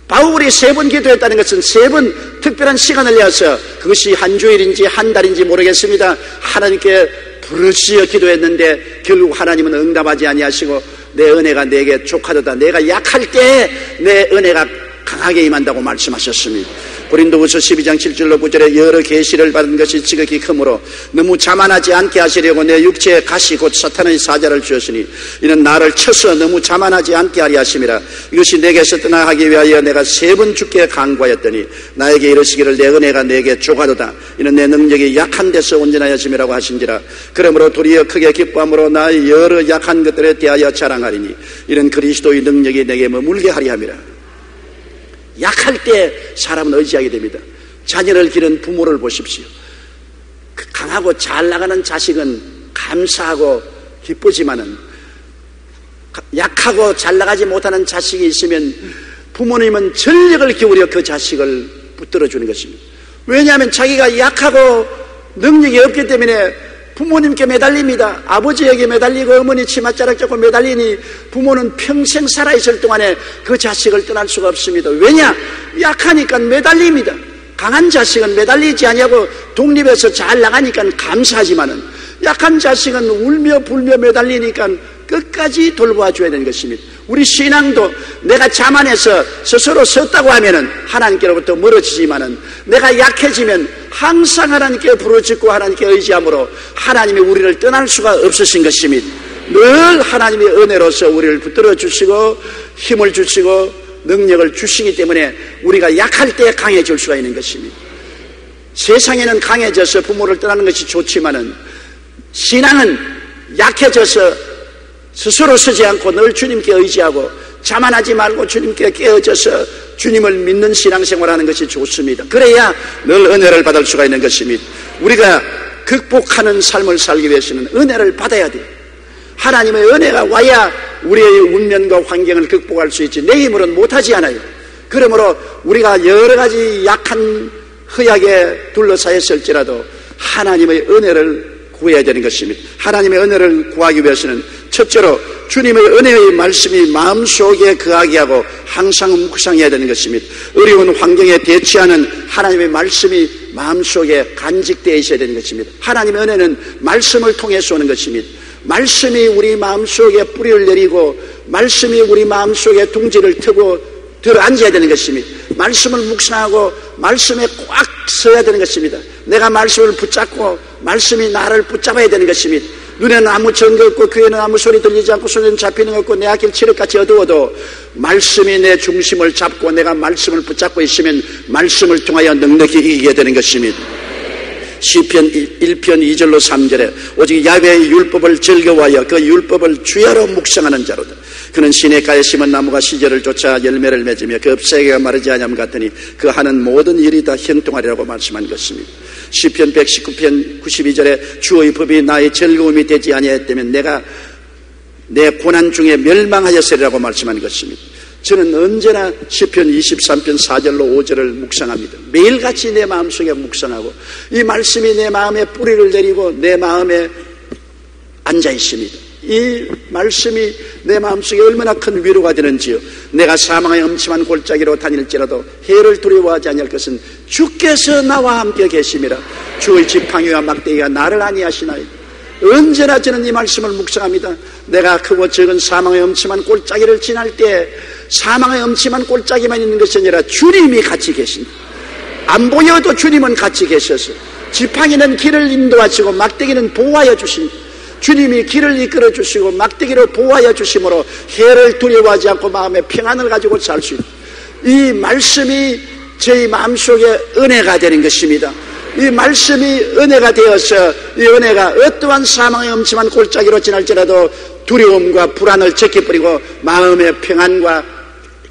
바울이 3번 기도했다는 것은 3번 특별한 시간을 내어서 그것이 한 주일인지 한 달인지 모르겠습니다. 하나님께 부르짖어 기도했는데 결국 하나님은 응답하지 아니하시고 내 은혜가 내게 족하도다. 내가 약할 때 내 은혜가 강하게 임한다고 말씀하셨습니다. 고린도후서 12장 7절로 9절에 여러 계시를 받은 것이 지극히 크므로 너무 자만하지 않게 하시려고 내 육체에 가시 곧 사탄의 사자를 주었으니 이는 나를 쳐서 너무 자만하지 않게 하리 하심이라. 이것이 내게서 떠나가기 위하여 내가 3번 주께 간구하였더니 나에게 이르시기를 내 은혜가 내게 족하도다. 이는 내 능력이 약한 데서 온전하여짐이라고 하신지라. 그러므로 도리어 크게 기뻐함으로 나의 여러 약한 것들에 대하여 자랑하리니 이는 그리스도의 능력이 내게 머물게 하리 함이라. 약할 때 사람은 의지하게 됩니다. 자녀를 기른 부모를 보십시오. 강하고 잘 나가는 자식은 감사하고 기쁘지만은 약하고 잘 나가지 못하는 자식이 있으면 부모님은 전력을 기울여 그 자식을 붙들어 주는 것입니다. 왜냐하면 자기가 약하고 능력이 없기 때문에 부모님께 매달립니다. 아버지에게 매달리고 어머니 치맛자락 잡고 매달리니 부모는 평생 살아있을 동안에 그 자식을 떠날 수가 없습니다. 왜냐? 약하니까 매달립니다. 강한 자식은 매달리지 않냐고 독립해서 잘 나가니까 감사하지만은 약한 자식은 울며 불며 매달리니까 끝까지 돌봐줘야 되는 것입니다. 우리 신앙도 내가 자만해서 스스로 섰다고 하면은 하나님께로부터 멀어지지만은 내가 약해지면 항상 하나님께 부르짖고 하나님께 의지함으로 하나님이 우리를 떠날 수가 없으신 것입니다. 늘 하나님의 은혜로서 우리를 붙들어 주시고 힘을 주시고 능력을 주시기 때문에 우리가 약할 때 강해질 수가 있는 것입니다. 세상에는 강해져서 부모를 떠나는 것이 좋지만은 신앙은 약해져서 스스로 서지 않고 늘 주님께 의지하고 자만하지 말고 주님께 깨어져서 주님을 믿는 신앙생활하는 것이 좋습니다. 그래야 늘 은혜를 받을 수가 있는 것입니다. 우리가 극복하는 삶을 살기 위해서는 은혜를 받아야 돼요. 하나님의 은혜가 와야 우리의 운명과 환경을 극복할 수 있지 내 힘으로는 못하지 않아요. 그러므로 우리가 여러 가지 약한 허약에 둘러싸였을지라도 하나님의 은혜를 구해야 되는 것입니다. 하나님의 은혜를 구하기 위해서는 첫째로 주님의 은혜의 말씀이 마음속에 거하게 하고 항상 묵상해야 되는 것입니다. 어려운 환경에 대처하는 하나님의 말씀이 마음속에 간직되어 있어야 되는 것입니다. 하나님의 은혜는 말씀을 통해서 오는 것입니다. 말씀이 우리 마음속에 뿌리를 내리고 말씀이 우리 마음속에 둥지를 트고 들어앉아야 되는 것입니다. 말씀을 묵상하고 말씀에 꽉 서야 되는 것입니다. 내가 말씀을 붙잡고 말씀이 나를 붙잡아야 되는 것입니다. 눈에는 아무 증거 없고 귀에는 아무 소리 들리지 않고 손에는 잡히는 것 없고 내 앞길 칠흑같이 어두워도 말씀이 내 중심을 잡고 내가 말씀을 붙잡고 있으면 말씀을 통하여 넉넉히 이기게 되는 것입니다. 시편 1편 2절로 3절에 오직 야훼의 율법을 즐거워하여 그 율법을 주야로 묵상하는 자로다. 그는 시냇가에 심은 나무가 시절을 쫓아 열매를 맺으며 그 잎사귀가 마르지 아니함 같으니 그 하는 모든 일이 다 형통하리라고 말씀한 것입니다. 시편 119편 92절에 주의 법이 나의 즐거움이 되지 아니하였다면 내가 내 고난 중에 멸망하였으리라고 말씀한 것입니다. 저는 언제나 시편 23편 4절로 5절을 묵상합니다. 매일같이 내 마음속에 묵상하고 이 말씀이 내 마음에 뿌리를 내리고 내 마음에 앉아 있습니다. 이 말씀이 내 마음속에 얼마나 큰 위로가 되는지요. 내가 사망의 엄침한 골짜기로 다닐지라도 해를 두려워하지 아니할 것은 주께서 나와 함께 계심이라. 주의 지팡이와 막대기가 나를 안위하시나이다. 언제나 저는 이 말씀을 묵상합니다. 내가 크고 적은 사망의 엄침한 골짜기를 지날 때 사망의 엄침한 골짜기만 있는 것이 아니라 주님이 같이 계신다. 안 보여도 주님은 같이 계셔서 지팡이는 길을 인도하시고 막대기는 보호하여 주신다. 주님이 길을 이끌어 주시고 막대기로 보호하여 주심으로 해를 두려워하지 않고 마음에 평안을 가지고 살 수 있다. 이 말씀이 저희 마음속에 은혜가 되는 것입니다. 이 말씀이 은혜가 되어서 이 은혜가 어떠한 사망의 엄침한 골짜기로 지날지라도 두려움과 불안을 제껴버리고 마음의 평안과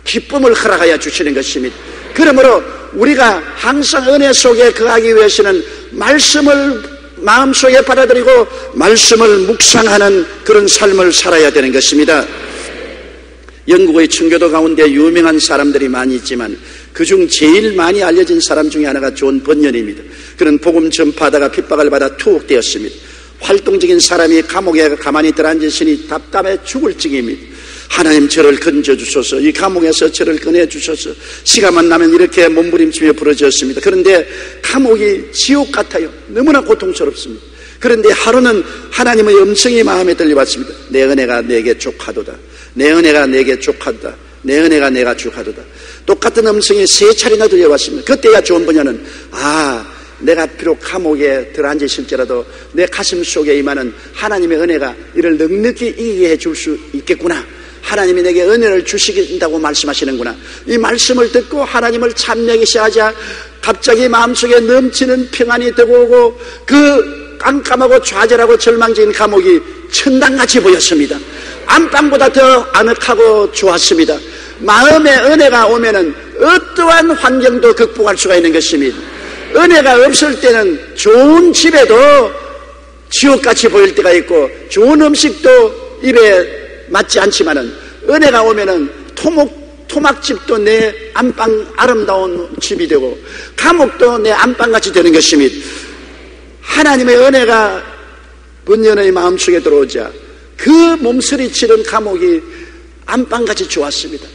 기쁨을 허락하여 주시는 것입니다. 그러므로 우리가 항상 은혜 속에 거하기 위해서는 말씀을 마음속에 받아들이고 말씀을 묵상하는 그런 삶을 살아야 되는 것입니다. 영국의 청교도 가운데 유명한 사람들이 많이 있지만 그중 제일 많이 알려진 사람 중에 하나가 존 번연입니다. 그는 복음 전파하다가 핍박을 받아 투옥되었습니다. 활동적인 사람이 감옥에 가만히 들어앉으시니 답답해 죽을 지경입니다. 하나님 저를 건져주소서, 이 감옥에서 저를 꺼내주소서. 시간만 나면 이렇게 몸부림치며 부르짖었습니다. 그런데 감옥이 지옥 같아요. 너무나 고통스럽습니다. 그런데 하루는 하나님의 음성이 마음에 들려왔습니다. 내 은혜가 내게 족하도다. 내 은혜가 내게 족하도다. 내 은혜가 내가 족하도다. 똑같은 음성이 3차례나 들려왔습니다. 그때야 존 번연은 내가 비록 감옥에 들어앉아 있을지라도 내 가슴 속에 임하는 하나님의 은혜가 이를 넉넉히 이기게 해줄 수 있겠구나. 하나님이 내게 은혜를 주시긴다고 말씀하시는구나. 이 말씀을 듣고 하나님을 찬미하기 시작하자 갑자기 마음속에 넘치는 평안이 되고 오고 그 깜깜하고 좌절하고 절망적인 감옥이 천당같이 보였습니다. 안방보다 더 아늑하고 좋았습니다. 마음에 은혜가 오면은 어떠한 환경도 극복할 수가 있는 것입니다. 은혜가 없을 때는 좋은 집에도 지옥같이 보일 때가 있고 좋은 음식도 입에 맞지 않지만은 은혜가 오면은 토막집도 내 안방 아름다운 집이 되고 감옥도 내 안방같이 되는 것입니다. 하나님의 은혜가 번연의 마음속에 들어오자 그 몸서리치는 감옥이 안방같이 좋았습니다.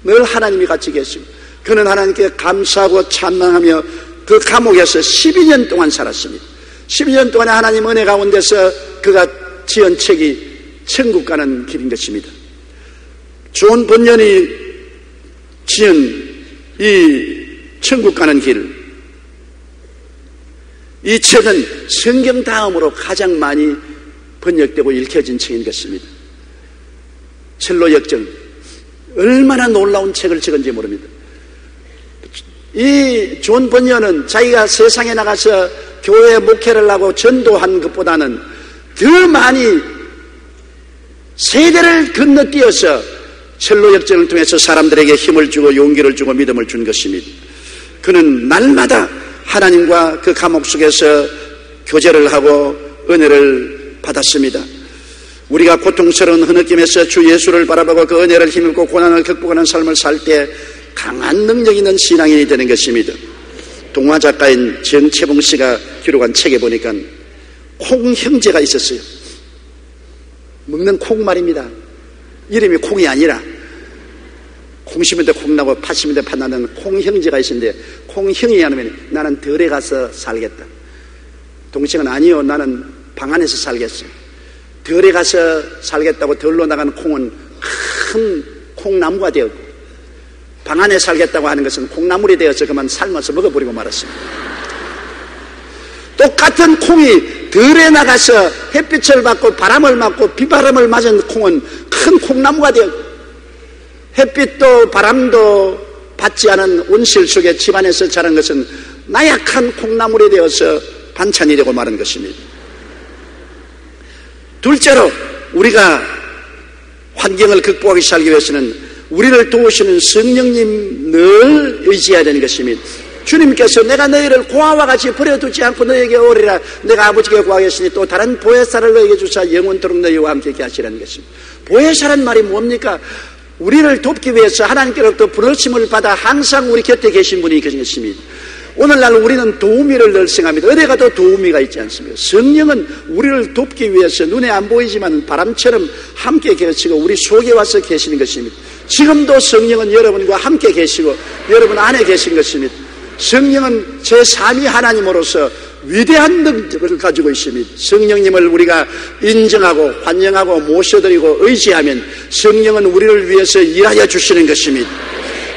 늘 하나님이 같이 계시고 그는 하나님께 감사하고 찬양하며 그 감옥에서 12년 동안 살았습니다. 12년 동안에 하나님 은혜 가운데서 그가 지은 책이 천국 가는 길인 것입니다. 존 번연이 지은 이 천국 가는 길, 이 책은 성경 다음으로 가장 많이 번역되고 읽혀진 책인 것입니다. 첼로 역정, 얼마나 놀라운 책을 적은지 모릅니다. 이 존 번연은 자기가 세상에 나가서 교회 목회를 하고 전도한 것보다는 더 많이 세대를 건너뛰어서 첼로 역정을 통해서 사람들에게 힘을 주고 용기를 주고 믿음을 준 것입니다. 그는 날마다 하나님과 그 감옥 속에서 교제를 하고 은혜를 받았습니다. 우리가 고통스러운 흐느낌에서 주 예수를 바라보고 그 은혜를 힘입고 고난을 극복하는 삶을 살 때 강한 능력 있는 신앙인이 되는 것입니다. 동화 작가인 정채봉 씨가 기록한 책에 보니까 콩 형제가 있었어요. 먹는 콩 말입니다. 이름이 콩이 아니라 콩 심을 때 콩 나고 팥 심을 때 팥 나는 콩 형제가 있었는데 콩 형이 하면 나는 덜에 가서 살겠다. 동생은 아니요, 나는 방 안에서 살겠어. 덜에 가서 살겠다고 덜로 나가는 콩은 큰 콩나무가 되었고 방 안에 살겠다고 하는 것은 콩나물이 되어서 그만 삶아서 먹어버리고 말았습니다. 똑같은 콩이 덜에 나가서 햇빛을 받고 바람을 맞고 비바람을 맞은 콩은 큰 콩나무가 되었고 햇빛도 바람도 받지 않은 온실 속에 집안에서 자란 것은 나약한 콩나물이 되어서 반찬이 되고 마는 것입니다. 둘째로 우리가 환경을 극복하기 살기 위해서는 우리를 도우시는 성령님 늘 의지해야 되는 것입니다. 주님께서 내가 너희를 고아와 같이 버려두지 않고 너희에게 오리라. 내가 아버지께 구하겠으니 또 다른 보혜사를 너희에게 주사 영원토록 너희와 함께 있게 하시라는 것입니다. 보혜사란 말이 뭡니까? 우리를 돕기 위해서 하나님께로부터 부르심을 받아 항상 우리 곁에 계신 분이 계십니다. 오늘날 우리는 도우미를 늘 생각합니다. 어디 가도 도우미가 있지 않습니까? 성령은 우리를 돕기 위해서 눈에 안 보이지만 바람처럼 함께 계시고 우리 속에 와서 계시는 것입니다. 지금도 성령은 여러분과 함께 계시고 여러분 안에 계신 것입니다. 성령은 제3위 하나님으로서 위대한 능력을 가지고 있습니다. 성령님을 우리가 인정하고 환영하고 모셔드리고 의지하면 성령은 우리를 위해서 일하여 주시는 것입니다.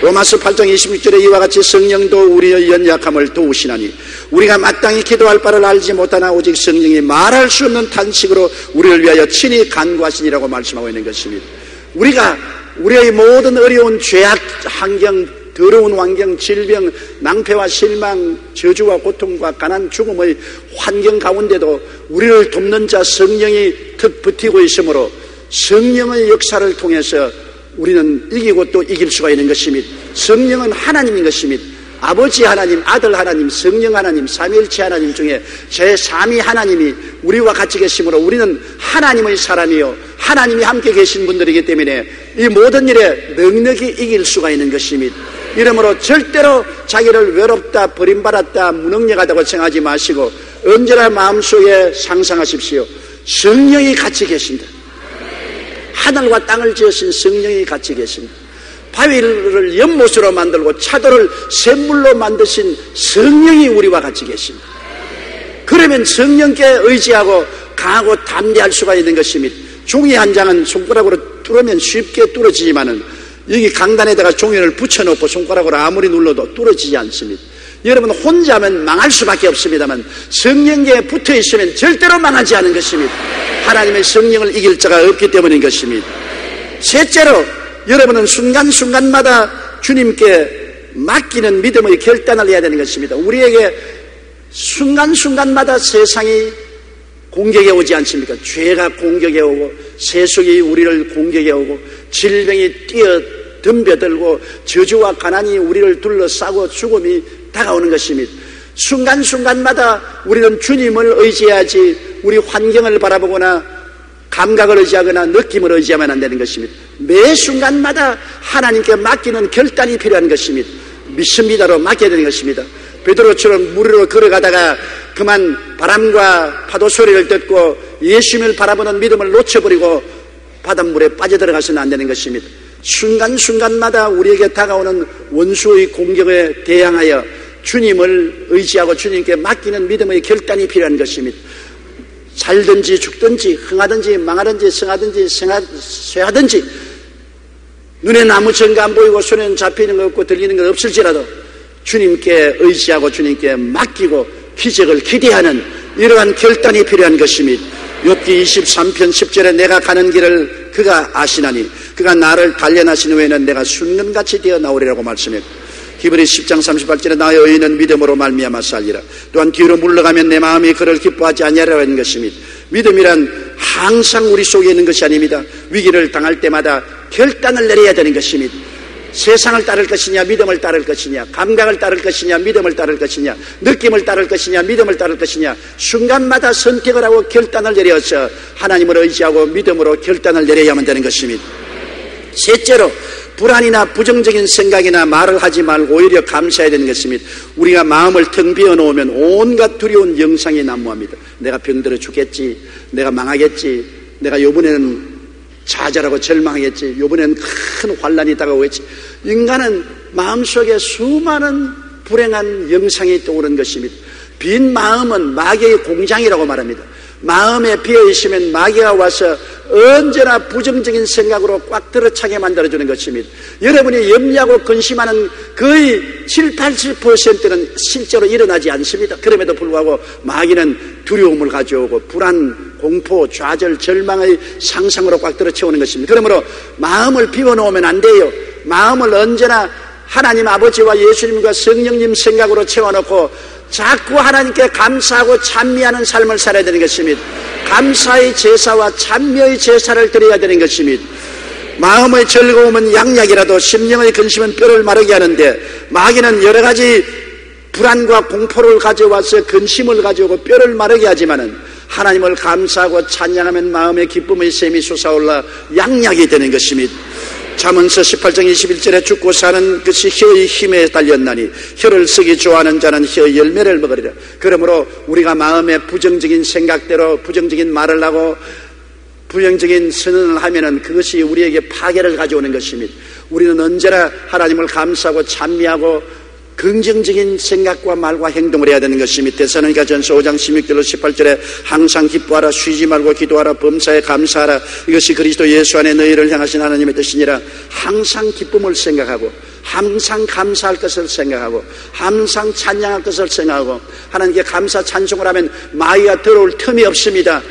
로마서 8장 26절에 이와 같이 성령도 우리의 연약함을 도우시나니 우리가 마땅히 기도할 바를 알지 못하나 오직 성령이 말할 수 없는 탄식으로 우리를 위하여 친히 간구하시니라고 말씀하고 있는 것입니다. 우리가 우리의 모든 어려운 죄악 환경, 더러운 환경, 질병, 낭패와 실망, 저주와 고통과 가난, 죽음의 환경 가운데도 우리를 돕는 자 성령이 턱 버티고 있으므로 성령의 역사를 통해서 우리는 이기고 또 이길 수가 있는 것입니다. 성령은 하나님인 것입니다. 아버지 하나님, 아들 하나님, 성령 하나님, 삼위일체 하나님 중에 제3위 하나님이 우리와 같이 계시므로 우리는 하나님의 사람이요 하나님이 함께 계신 분들이기 때문에 이 모든 일에 넉넉히 이길 수가 있는 것입니다. 이러므로 절대로 자기를 외롭다, 버림받았다, 무능력하다고 생각하지 마시고 언제나 마음속에 상상하십시오. 성령이 같이 계신다. 하늘과 땅을 지으신 성령이 같이 계십니다. 바위를 연못으로 만들고 차도를 샘물로 만드신 성령이 우리와 같이 계십니다. 그러면 성령께 의지하고 강하고 담대할 수가 있는 것입니다. 종이 한 장은 손가락으로 뚫으면 쉽게 뚫어지지만은 여기 강단에다가 종이를 붙여놓고 손가락으로 아무리 눌러도 뚫어지지 않습니다. 여러분 혼자면 망할 수밖에 없습니다만 성령께 붙어있으면 절대로 망하지 않은 것입니다. 하나님의 성령을 이길 자가 없기 때문인 것입니다. 셋째로 여러분은 순간순간마다 주님께 맡기는 믿음의 결단을 해야 되는 것입니다. 우리에게 순간순간마다 세상이 공격해 오지 않습니까? 죄가 공격해 오고 세속이 우리를 공격해 오고 질병이 덤벼들고 저주와 가난이 우리를 둘러싸고 죽음이 다가오는 것입니다. 순간순간마다 우리는 주님을 의지해야지 우리 환경을 바라보거나 감각을 의지하거나 느낌을 의지하면 안 되는 것입니다. 매 순간마다 하나님께 맡기는 결단이 필요한 것입니다. 믿습니다로 맡겨야 되는 것입니다. 베드로처럼 물 위로 걸어가다가 그만 바람과 파도 소리를 듣고 예수님을 바라보는 믿음을 놓쳐버리고 바닷물에 빠져들어가서는 안 되는 것입니다. 순간순간마다 우리에게 다가오는 원수의 공격에 대항하여 주님을 의지하고 주님께 맡기는 믿음의 결단이 필요한 것입니다. 살든지 죽든지 흥하든지 망하든지 성하든지 쇠하든지 눈에는 아무 증거 안 보이고 손에는 잡히는 것 없고 들리는 것 없을지라도 주님께 의지하고 주님께 맡기고 기적을 기대하는 이러한 결단이 필요한 것입니다. 욥기 23편 10절에 내가 가는 길을 그가 아시나니 그가 나를 단련하신 후에는 내가 순금같이 되어 나오리라고 말씀했고, 히브리 10장 38절에 나의 의인은 믿음으로 말미암아 살리라. 또한 뒤로 물러가면 내 마음이 그를 기뻐하지 아니하리라 하는 것입니다. 믿음이란 항상 우리 속에 있는 것이 아닙니다. 위기를 당할 때마다 결단을 내려야 되는 것입니다. 세상을 따를 것이냐 믿음을 따를 것이냐, 감각을 따를 것이냐 믿음을 따를 것이냐, 느낌을 따를 것이냐 믿음을 따를 것이냐, 순간마다 선택을 하고 결단을 내려서 하나님을 의지하고 믿음으로 결단을 내려야만 되는 것입니다. 셋째로 불안이나 부정적인 생각이나 말을 하지 말고 오히려 감사해야 되는 것입니다. 우리가 마음을 텅 비워놓으면 온갖 두려운 영상이 난무합니다. 내가 병들어 죽겠지, 내가 망하겠지, 내가 이번에는 좌절하고 절망하겠지, 이번에는 큰 환란이 다가오겠지. 인간은 마음속에 수많은 불행한 영상이 떠오르는 것입니다. 빈 마음은 마귀의 공장이라고 말합니다. 마음에 비어있으면 마귀가 와서 언제나 부정적인 생각으로 꽉 들어차게 만들어주는 것입니다. 여러분이 염려하고 근심하는 거의 7, 80%는 실제로 일어나지 않습니다. 그럼에도 불구하고 마귀는 두려움을 가져오고 불안, 공포, 좌절, 절망의 상상으로 꽉 들어채우는 것입니다. 그러므로 마음을 비워놓으면 안 돼요. 마음을 언제나 하나님 아버지와 예수님과 성령님 생각으로 채워놓고 자꾸 하나님께 감사하고 찬미하는 삶을 살아야 되는 것입니다. 감사의 제사와 찬미의 제사를 드려야 되는 것입니다. 마음의 즐거움은 양약이라도 심령의 근심은 뼈를 마르게 하는데, 마귀는 여러 가지 불안과 공포를 가져와서 근심을 가져오고 뼈를 마르게 하지만은 하나님을 감사하고 찬양하면 마음의 기쁨의 샘이 솟아올라 양약이 되는 것입니다. 잠언서 18장 21절에 죽고 사는 것이 혀의 힘에 달렸나니 혀를 쓰기 좋아하는 자는 혀의 열매를 먹으리라. 그러므로 우리가 마음에 부정적인 생각대로 부정적인 말을 하고 부정적인 선언을 하면은 그것이 우리에게 파괴를 가져오는 것입니다. 우리는 언제나 하나님을 감사하고 찬미하고 긍정적인 생각과 말과 행동을 해야 되는 것입니다. 데살로니가전서 5장 16절로 18절에 항상 기뻐하라, 쉬지 말고 기도하라, 범사에 감사하라, 이것이 그리스도 예수 안에 너희를 향하신 하나님의 뜻이니라. 항상 기쁨을 생각하고 항상 감사할 것을 생각하고 항상 찬양할 것을 생각하고 하나님께 감사 찬송을 하면 마귀가 들어올 틈이 없습니다.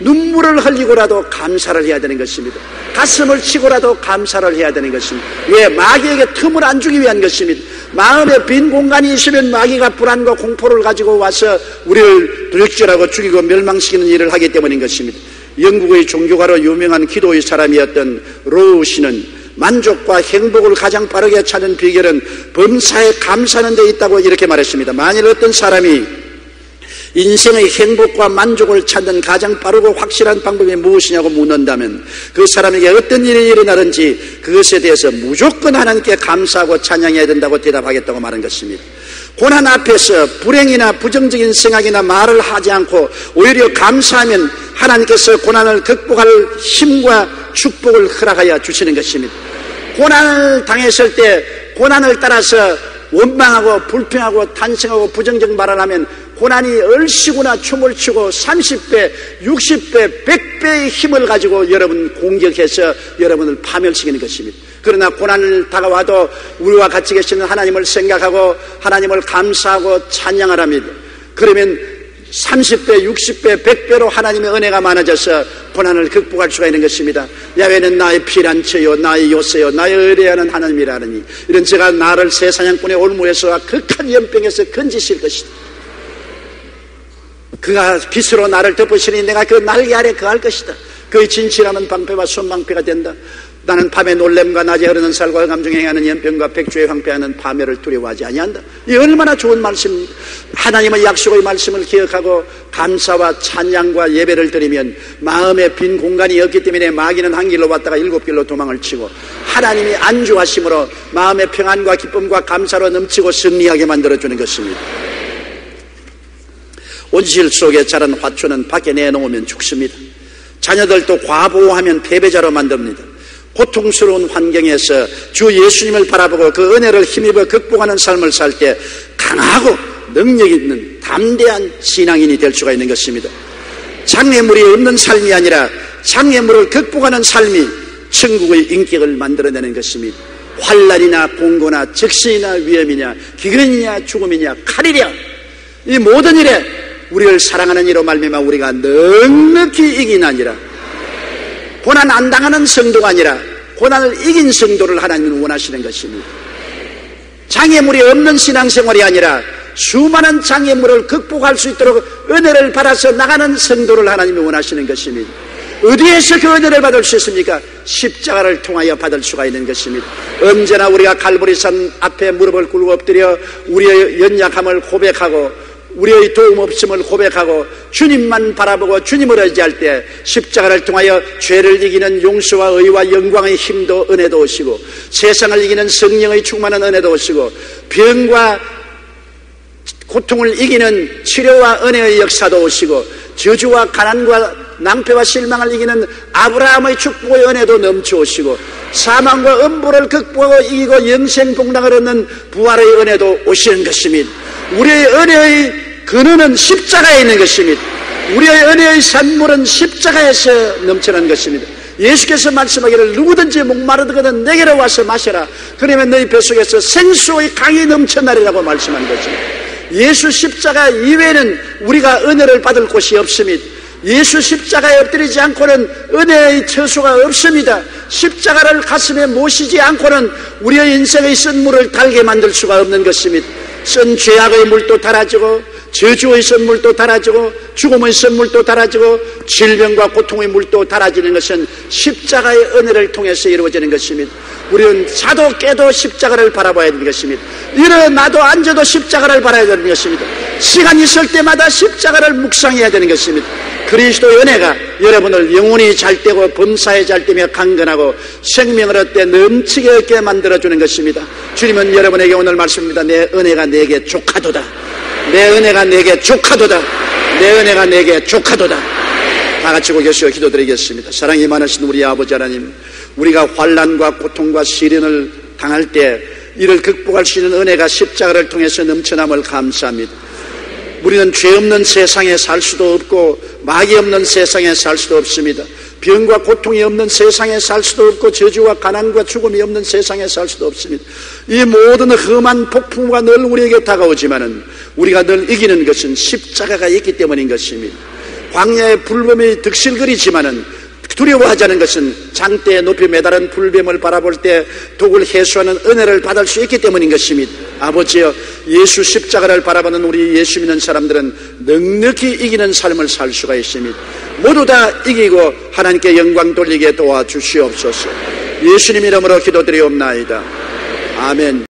눈물을 흘리고라도 감사를 해야 되는 것입니다. 가슴을 치고라도 감사를 해야 되는 것입니다. 왜? 마귀에게 틈을 안 주기 위한 것입니다. 마음에 빈 공간이 있으면 마귀가 불안과 공포를 가지고 와서 우리를 불역질하고 죽이고 멸망시키는 일을 하기 때문인 것입니다. 영국의 종교가로 유명한 기도의 사람이었던 로우 씨는 만족과 행복을 가장 빠르게 찾는 비결은 범사에 감사하는 데 있다고 이렇게 말했습니다. 만일 어떤 사람이 인생의 행복과 만족을 찾는 가장 빠르고 확실한 방법이 무엇이냐고 묻는다면 그 사람에게 어떤 일이 일어나든지 그것에 대해서 무조건 하나님께 감사하고 찬양해야 된다고 대답하겠다고 말한 것입니다. 고난 앞에서 불행이나 부정적인 생각이나 말을 하지 않고 오히려 감사하면 하나님께서 고난을 극복할 힘과 축복을 허락하여 주시는 것입니다. 고난을 당했을 때 고난을 따라서 원망하고 불평하고 탄식하고 부정적 말을 하면 고난이 얼씨구나 춤을 추고 30배, 60배, 100배의 힘을 가지고 여러분 공격해서 여러분을 파멸시키는 것입니다. 그러나 고난을 다가와도 우리와 같이 계시는 하나님을 생각하고 하나님을 감사하고 찬양하랍니다. 그러면 30배, 60배, 100배로 하나님의 은혜가 많아져서 고난을 극복할 수가 있는 것입니다. 야훼는 나의 피난처요 나의 요새요 나의 의뢰하는 하나님이라 하느니 이런 제가 나를 새 사냥꾼의 올무에서 극한 연병에서 건지실 것이다. 그가 빛으로 나를 덮으시니 내가 그 날개 아래 거할 것이다. 그의 진실함은 방패와 손방패가 된다. 나는 밤에 놀램과 낮에 흐르는 살과 흑암 중에 행하는 연병과 백주에 황폐하는 파멸을 두려워하지 아니한다. 이 얼마나 좋은 말씀입니다. 하나님의 약속의 말씀을 기억하고 감사와 찬양과 예배를 드리면 마음에 빈 공간이 없기 때문에 마귀는 한 길로 왔다가 7길로 도망을 치고 하나님이 안주하심으로 마음의 평안과 기쁨과 감사로 넘치고 승리하게 만들어주는 것입니다. 온실 속에 자란 화초는 밖에 내놓으면 죽습니다. 자녀들도 과보호하면 패배자로 만듭니다. 고통스러운 환경에서 주 예수님을 바라보고 그 은혜를 힘입어 극복하는 삶을 살 때 강하고 능력 있는 담대한 신앙인이 될 수가 있는 것입니다. 장애물이 없는 삶이 아니라 장애물을 극복하는 삶이 천국의 인격을 만들어내는 것입니다. 환난이나 공고나 적신이나 위험이냐 기근이냐 죽음이냐 칼이랴 이 모든 일에 우리를 사랑하는 이로 말미암아 우리가 넉넉히 이기나니라. 고난 안 당하는 성도가 아니라 고난을 이긴 성도를 하나님은 원하시는 것입니다. 장애물이 없는 신앙생활이 아니라 수많은 장애물을 극복할 수 있도록 은혜를 받아서 나가는 성도를 하나님이 원하시는 것입니다. 어디에서 그 은혜를 받을 수 있습니까? 십자가를 통하여 받을 수가 있는 것입니다. 언제나 우리가 갈보리산 앞에 무릎을 꿇고 엎드려 우리의 연약함을 고백하고 우리의 도움 없음을 고백하고 주님만 바라보고 주님을 의지할 때 십자가를 통하여 죄를 이기는 용서와 의와 영광의 힘도 은혜도 오시고 세상을 이기는 성령의 충만한 은혜도 오시고 병과 고통을 이기는 치료와 은혜의 역사도 오시고 저주와 가난과 낭패와 실망을 이기는 아브라함의 축복의 은혜도 넘쳐오시고 사망과 음부를 극복하고 이기고 영생복락을 얻는 부활의 은혜도 오시는 것입니다. 우리의 은혜의 근원은 십자가에 있는 것입니다. 우리의 은혜의 산물은 십자가에서 넘쳐난 것입니다. 예수께서 말씀하기를 누구든지 목마르거든 내게로 와서 마셔라. 그러면 너희 뱃속에서 생수의 강이 넘쳐나리라고 말씀한 것입니다. 예수 십자가 이외에는 우리가 은혜를 받을 곳이 없습니다. 예수 십자가에 엎드리지 않고는 은혜의 처소가 없습니다. 십자가를 가슴에 모시지 않고는 우리의 인생의 쓴물을 달게 만들 수가 없는 것입니다. 쓴 죄악의 물도 달아지고 저주의 선물도 달아지고 죽음의 선물도 달아지고 질병과 고통의 물도 달아지는 것은 십자가의 은혜를 통해서 이루어지는 것입니다. 우리는 자도 깨도 십자가를 바라봐야 되는 것입니다. 일어나도 앉아도 십자가를 바라야 되는 것입니다. 시간 있을 때마다 십자가를 묵상해야 되는 것입니다. 그리스도의 은혜가 여러분을 영혼이 잘되고 범사에 잘되며 강건하고 생명을 얻되 넘치게 얻게 만들어주는 것입니다. 주님은 여러분에게 오늘 말씀입니다. 내 은혜가 내게 족하도다. 내 은혜가 내게 족하도다. 내 은혜가 내게 족하도다. 다 같이 고개시어 기도드리겠습니다. 사랑이 많으신 우리 아버지 하나님, 우리가 환난과 고통과 시련을 당할 때 이를 극복할 수 있는 은혜가 십자가를 통해서 넘쳐남을 감사합니다. 우리는 죄 없는 세상에 살 수도 없고 마귀 없는 세상에 살 수도 없습니다. 병과 고통이 없는 세상에 살 수도 없고 저주와 가난과 죽음이 없는 세상에 살 수도 없습니다. 이 모든 험한 폭풍우가 늘 우리에게 다가오지만은 우리가 늘 이기는 것은 십자가가 있기 때문인 것입니다. 광야의 불뱀이 득실거리지만은 두려워하지 않은 것은 장대에 높이 매달은 불뱀을 바라볼 때 독을 해소하는 은혜를 받을 수 있기 때문인 것입니다. 아버지여, 예수 십자가를 바라보는 우리 예수 믿는 사람들은 넉넉히 이기는 삶을 살 수가 있습니다. 모두 다 이기고 하나님께 영광 돌리게 도와주시옵소서. 예수님 이름으로 기도드리옵나이다. 아멘.